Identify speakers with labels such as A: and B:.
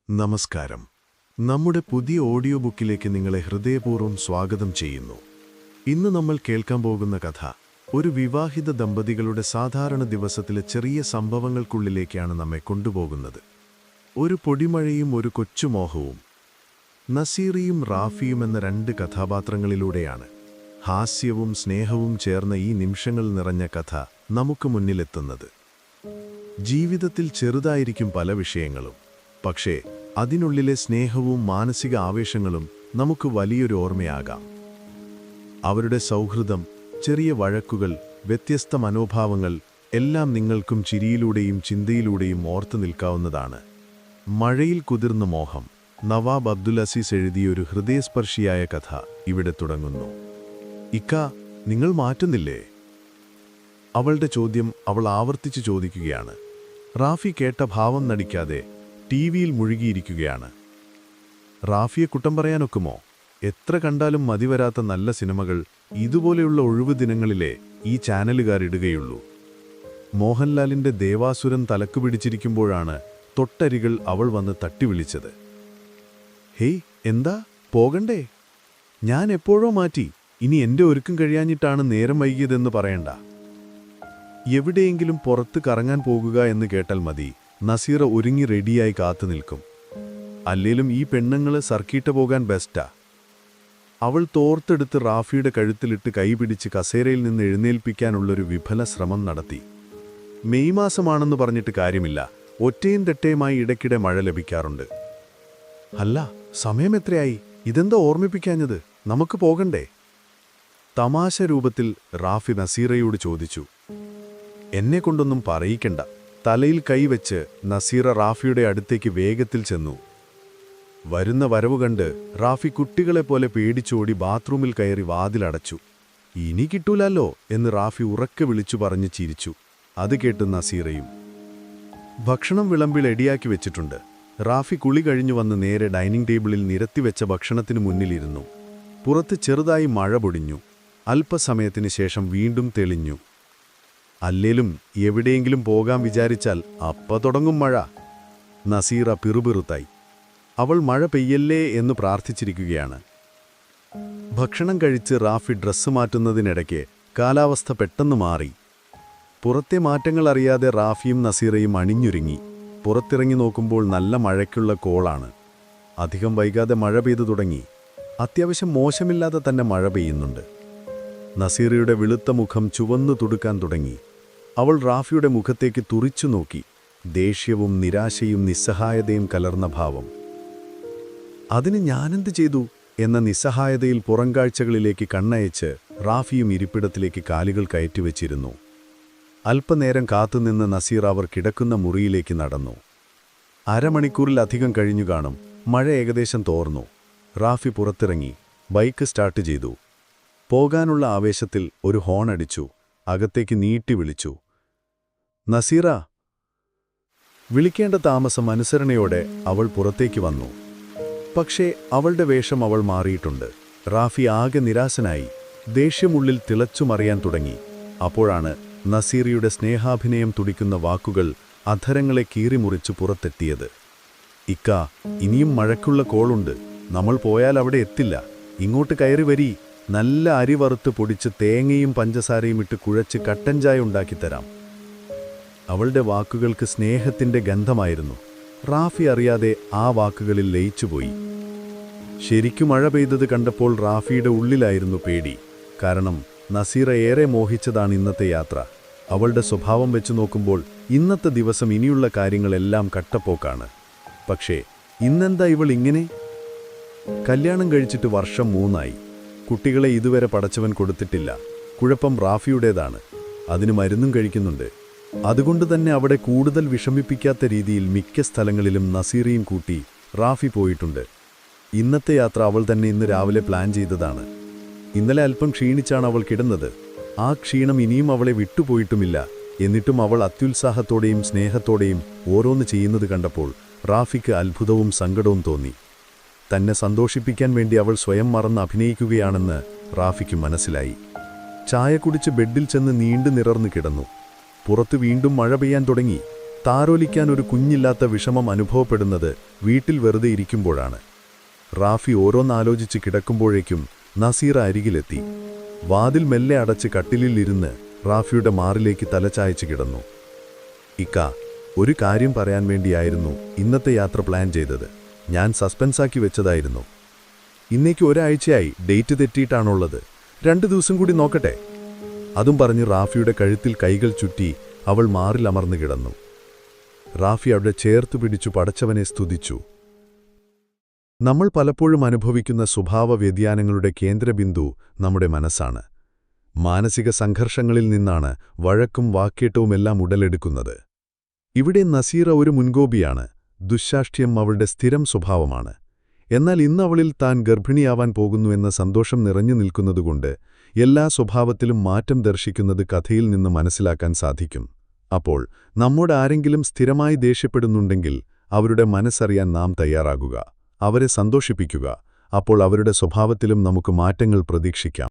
A: നമസ്കാരം. നമ്മുടെ പുതിയ ഓഡിയോ ബുക്കിലേക്ക് നിങ്ങളെ ഹൃദയപൂർവ്വം സ്വാഗതം ചെയ്യുന്നു. ഇന്ന് നമ്മൾ കേൾക്കാൻ പോകുന്ന കഥ ഒരു വിവാഹിത ദമ്പതികളുടെ സാധാരണ ദിവസത്തിലെ ചെറിയ സംഭവങ്ങൾക്കുള്ളിലേക്കാണ് നമ്മെ കൊണ്ടുപോകുന്നത്. ഒരു പൊടിമഴയും ഒരു കൊച്ചുമോഹവും. നസീറിയും റാഫിയും എന്ന രണ്ട് കഥാപാത്രങ്ങളിലൂടെയാണ് ഹാസ്യവും സ്നേഹവും ചേർന്ന ഈ നിമിഷങ്ങൾ നിറഞ്ഞ കഥ നമുക്ക് മുന്നിലെത്തുന്നത്. ജീവിതത്തിൽ ചെറുതായിരിക്കും പല വിഷയങ്ങളും, പക്ഷേ അതിനുള്ളിലെ സ്നേഹവും മാനസിക ആവേശങ്ങളും നമുക്ക് വലിയൊരു ഓർമ്മയാകാം. അവരുടെ സൗഹൃദം, ചെറിയ വഴക്കുകൾ, വ്യത്യസ്ത മനോഭാവങ്ങൾ എല്ലാം നിങ്ങൾക്കും ചിരിയിലൂടെയും ചിന്തയിലൂടെയും ഓർത്തു നിൽക്കാവുന്നതാണ്. മഴയിൽ കുതിർന്ന മോഹം. നവാബ് അബ്ദുൽ അസീസ് എഴുതിയൊരു ഹൃദയസ്പർശിയായ കഥ ഇവിടെ തുടങ്ങുന്നു. ഇക്ക, നിങ്ങൾ മാറ്റുന്നില്ലേ? അവളുടെ ചോദ്യം അവൾ ആവർത്തിച്ചു ചോദിക്കുകയാണ്. റാഫി കേട്ട ഭാവം നടിക്കാതെ ടിവിയിൽ മുഴുകിയിരിക്കുകയാണ്. റാഫിയെ കുറ്റം പറയാനൊക്കുമോ? എത്ര കണ്ടാലും മതിവരാത്ത നല്ല സിനിമകൾ ഇതുപോലെയുള്ള ഒഴിവു ദിനങ്ങളിലെ ഈ ചാനലുകാരിടുകയുള്ളൂ. മോഹൻലാലിന്റെ ദേവാസുരൻ തലക്കു പിടിച്ചിരിക്കുമ്പോഴാണ് തൊട്ടരികൾ അവൾ വന്ന് തട്ടിവിളിച്ചത്. ഹേയ്, എന്താ പോകണ്ടേ? ഞാൻ എപ്പോഴോ മാറ്റി. ഇനി എന്റെ ഒരുക്കം കഴിയാഞ്ഞിട്ടാണ് നേരം വൈകിയതെന്ന് പറയണ്ട. എവിടെയെങ്കിലും പുറത്ത് കറങ്ങാൻ പോകുക എന്ന് കേട്ടാൽ മതി, നസീറ ഒരുങ്ങി റെഡിയായി കാത്തു നിൽക്കും. അല്ലേലും ഈ പെണ്ണുങ്ങള് സർക്കിട്ട് പോകാൻ ബെസ്റ്റാ. അവൾ തോർത്തെടുത്ത് റാഫിയുടെ കഴുത്തിലിട്ട് കൈപിടിച്ച് കസേരയിൽ നിന്ന് എഴുന്നേൽപ്പിക്കാനുള്ളൊരു വിഫല ശ്രമം നടത്തി. മെയ് മാസമാണെന്ന് പറഞ്ഞിട്ട് കാര്യമില്ല, ഒറ്റയും തെറ്റയുമായി ഇടയ്ക്കിടെ മഴ ലഭിക്കാറുണ്ട്. അല്ല, സമയം എത്രയായി? ഇതെന്താ ഓർമ്മിപ്പിക്കാഞ്ഞത്? നമുക്ക് പോകണ്ടേ? തമാശ രൂപത്തിൽ റാഫി നസീറയോട് ചോദിച്ചു. എന്നെക്കൊണ്ടൊന്നും പറയിക്കണ്ട. തലയിൽ കൈവച്ച് നസീറ റാഫിയുടെ അടുത്തേക്ക് വേഗത്തിൽ ചെന്നു. വരുന്ന വരവ് കണ്ട് റാഫി കുട്ടികളെപ്പോലെ പേടിച്ചോടി ബാത്റൂമിൽ കയറി വാതിലടച്ചു. ഇനി കിട്ടൂലല്ലോ എന്ന് റാഫി ഉറക്കെ വിളിച്ചു പറഞ്ഞ് ചിരിച്ചു. അത് കേട്ട് നസീറയും. ഭക്ഷണം വിളമ്പിൽ റെഡിയാക്കി വെച്ചിട്ടുണ്ട്. റാഫി കുളി കഴിഞ്ഞു വന്ന് നേരെ ഡൈനിങ് ടേബിളിൽ നിരത്തിവെച്ച ഭക്ഷണത്തിനു മുന്നിലിരുന്നു. പുറത്ത് ചെറുതായി മഴ പൊടിഞ്ഞു. അല്പസമയത്തിന് ശേഷം വീണ്ടും തെളിഞ്ഞു. അല്ലേലും എവിടെയെങ്കിലും പോകാൻ വിചാരിച്ചാൽ അപ്പ തുടങ്ങും മഴ. നസീറ പിറുപിറുത്തായി. അവൾ മഴ പെയ്യല്ലേ എന്ന് പ്രാർത്ഥിച്ചിരിക്കുകയാണ്. ഭക്ഷണം കഴിച്ച് റാഫി ഡ്രസ്സ് മാറ്റുന്നതിനിടയ്ക്ക് കാലാവസ്ഥ പെട്ടെന്ന് മാറി. പുറത്തെ മാറ്റങ്ങൾ അറിയാതെ റാഫിയും നസീറയും അണിഞ്ഞൊരുങ്ങി. പുറത്തിറങ്ങി നോക്കുമ്പോൾ നല്ല മഴയ്ക്കുള്ള കോളാണ്. അധികം വൈകാതെ മഴ പെയ്തു തുടങ്ങി. അത്യാവശ്യം മോശമില്ലാതെ തന്നെ മഴ പെയ്യുന്നുണ്ട്. നസീറയുടെ വെളുത്ത മുഖം ചുവന്നു തുടുക്കാൻ തുടങ്ങി. അവൾ റാഫിയുടെ മുഖത്തേക്ക് തുറിച്ചു നോക്കി. ദേഷ്യവും നിരാശയും നിസ്സഹായതയും കലർന്ന ഭാവം. അതിന് ഞാനെന്ത് ചെയ്തു എന്ന നിസ്സഹായതയിൽ പുറംകാഴ്ചകളിലേക്ക് കണ്ണയച്ച് റാഫിയും ഇരിപ്പിടത്തിലേക്ക് കാലുകൾ കയറ്റിവെച്ചിരുന്നു. അല്പനേരം കാത്തുനിന്ന് നസീറ അവർ കിടക്കുന്ന മുറിയിലേക്ക് നടന്നു. അരമണിക്കൂറിലധികം കഴിഞ്ഞു കാണും. മഴ ഏകദേശം തോർന്നു. റാഫി പുറത്തിറങ്ങി ബൈക്ക് സ്റ്റാർട്ട് ചെയ്തു. പോകാനുള്ള ആവേശത്തിൽ ഒരു ഹോൺ അടിച്ചു. അകത്തേക്ക് നീട്ടി വിളിച്ചു. നസീറ! വിളിക്കേണ്ട താമസം അനുസരണയോടെ അവൾ പുറത്തേക്ക് വന്നു. പക്ഷേ അവളുടെ വേഷം അവൾ മാറിയിട്ടുണ്ട്. റാഫി ആകെ നിരാശനായി. ദേഷ്യമുള്ളിൽ തിളച്ചുമറിയാൻ തുടങ്ങി. അപ്പോഴാണ് നസീറയുടെ സ്നേഹാഭിനയം തുടിക്കുന്ന വാക്കുകൾ അധരങ്ങളെ കീറിമുറിച്ചു പുറത്തെത്തിയത്. ഇക്ക, ഇനിയും മഴയ്ക്കുള്ള കോളുണ്ട്. നമ്മൾ പോയാൽ അവിടെ എത്തില്ല. ഇങ്ങോട്ട് കയറി വരീ. നല്ല അരി വറുത്ത് പൊടിച്ച് തേങ്ങയും പഞ്ചസാരയും ഇട്ട് കുഴച്ച് കട്ടൻ ചായ ഉണ്ടാക്കിത്തരാം. അവളുടെ വാക്കുകൾക്ക് സ്നേഹത്തിന്റെ ഗന്ധമായിരുന്നു. റാഫി അറിയാതെ ആ വാക്കുകളിൽ ലയിച്ചുപോയി. ശരിക്കും മഴ പെയ്തത് കണ്ടപ്പോൾ റാഫിയുടെ ഉള്ളിലായിരുന്നു പേടി. കാരണം നസീറ ഏറെ മോഹിച്ചതാണ് ഇന്നത്തെ യാത്ര. അവളുടെ സ്വഭാവം വെച്ചു നോക്കുമ്പോൾ ഇന്നത്തെ ദിവസം ഇനിയുള്ള കാര്യങ്ങളെല്ലാം കട്ടപ്പോക്കാണ്. പക്ഷേ ഇന്നെന്താ ഇവൾ ഇങ്ങനെ? കല്യാണം കഴിച്ചിട്ട് വർഷം 3 ആയി. കുട്ടികളെ ഇതുവരെ പടച്ചവൻ കൊടുത്തിട്ടില്ല. കുഴപ്പം റാഫിയുടേതാണ്. അതിന് മരുന്നും കഴിക്കുന്നുണ്ട്. അതുകൊണ്ട് തന്നെ അവിടെ കൂടുതൽ വിഷമിപ്പിക്കാത്ത രീതിയിൽ മിക്ക സ്ഥലങ്ങളിലും നസീറയും കൂട്ടി റാഫി പോയിട്ടുണ്ട്. ഇന്നത്തെ യാത്ര അവൾ തന്നെ ഇന്ന് രാവിലെ പ്ലാൻ ചെയ്തതാണ്. ഇന്നലെ അല്പം ക്ഷീണിച്ചാണ് അവൾ കിടന്നത്. ആ ക്ഷീണം ഇനിയും അവളെ വിട്ടുപോയിട്ടുമില്ല. എന്നിട്ടും അവൾ അത്യുത്സാഹത്തോടെയും സ്നേഹത്തോടെയും ഓരോന്ന് ചെയ്യുന്നത് കണ്ടപ്പോൾ റാഫിക്ക് അത്ഭുതവും സങ്കടവും തോന്നി. തന്നെ സന്തോഷിപ്പിക്കാൻ വേണ്ടി അവൾ സ്വയം മറന്ന് അഭിനയിക്കുകയാണെന്ന് റാഫിക്ക് മനസ്സിലായി. ചായ കുടിച്ച് ബെഡിൽ ചെന്ന് നീണ്ടു നിറർന്നു കിടന്നു. പുറത്ത് വീണ്ടും മഴ പെയ്യാൻ തുടങ്ങി. താരോലിക്കാൻ ഒരു കുഞ്ഞില്ലാത്ത വിഷമം അനുഭവപ്പെടുന്നത് വീട്ടിൽ വെറുതെ ഇരിക്കുമ്പോഴാണ്. റാഫി ഓരോന്നാലോചിച്ച് കിടക്കുമ്പോഴേക്കും നസീറ അരികിലെത്തി. വാതിൽ മെല്ലെ അടച്ച് കട്ടിലിൽ ഇരുന്ന് റാഫിയുടെ മാറിലേക്ക് തലചായച്ച് കിടന്നു. ഇക്ക, ഒരു കാര്യം പറയാൻ വേണ്ടിയായിരുന്നു ഇന്നത്തെ യാത്ര പ്ലാൻ ചെയ്തത്. ഞാൻ സസ്പെൻസാക്കി വെച്ചതായിരുന്നു. ഇന്നേക്ക് ഒരാഴ്ചയായി ഡേറ്റ് തെറ്റിയിട്ടാണുള്ളത്. 2 ദിവസം കൂടി നോക്കട്ടെ. അതും പറഞ്ഞ് റാഫിയുടെ കഴുത്തിൽ കൈകൾ ചുറ്റി അവൾ മാറിൽ അമർന്നു കിടന്നു. റാഫി അവിടെ ചേർത്തു പിടിച്ചു പടച്ചവനെ സ്തുതിച്ചു. നമ്മൾ പലപ്പോഴും അനുഭവിക്കുന്ന സ്വഭാവ വ്യതിയാനങ്ങളുടെ കേന്ദ്രബിന്ദു നമ്മുടെ മനസ്സാണ്. മാനസിക സംഘർഷങ്ങളിൽ നിന്നാണ് വഴക്കും വാക്കേറ്റവുമെല്ലാം ഉടലെടുക്കുന്നത്. ഇവിടെ നസീറ ഒരു മുൻകോപിയാണ്. ദുശ്ശാഠ്യം അവളുടെ സ്ഥിരം സ്വഭാവമാണ്. എന്നാൽ ഇന്ന് അവളിൽ താൻ ഗർഭിണിയാവാൻ പോകുന്നുവെന്ന സന്തോഷം നിറഞ്ഞു നിൽക്കുന്നതുകൊണ്ട് എല്ലാ സ്വഭാവത്തിലും മാറ്റം ദർശിക്കുന്നത് കഥയിൽ നിന്ന് മനസ്സിലാക്കാൻ സാധിക്കും. അപ്പോൾ നമ്മോട് ആരെങ്കിലും സ്ഥിരമായി ദേഷ്യപ്പെടുന്നുണ്ടെങ്കിൽ അവരുടെ മനസ്സറിയാൻ നാം തയ്യാറാകുക, അവരെ സന്തോഷിപ്പിക്കുക. അപ്പോൾ അവരുടെ സ്വഭാവത്തിലും നമുക്ക് മാറ്റങ്ങൾ പ്രതീക്ഷിക്കാം.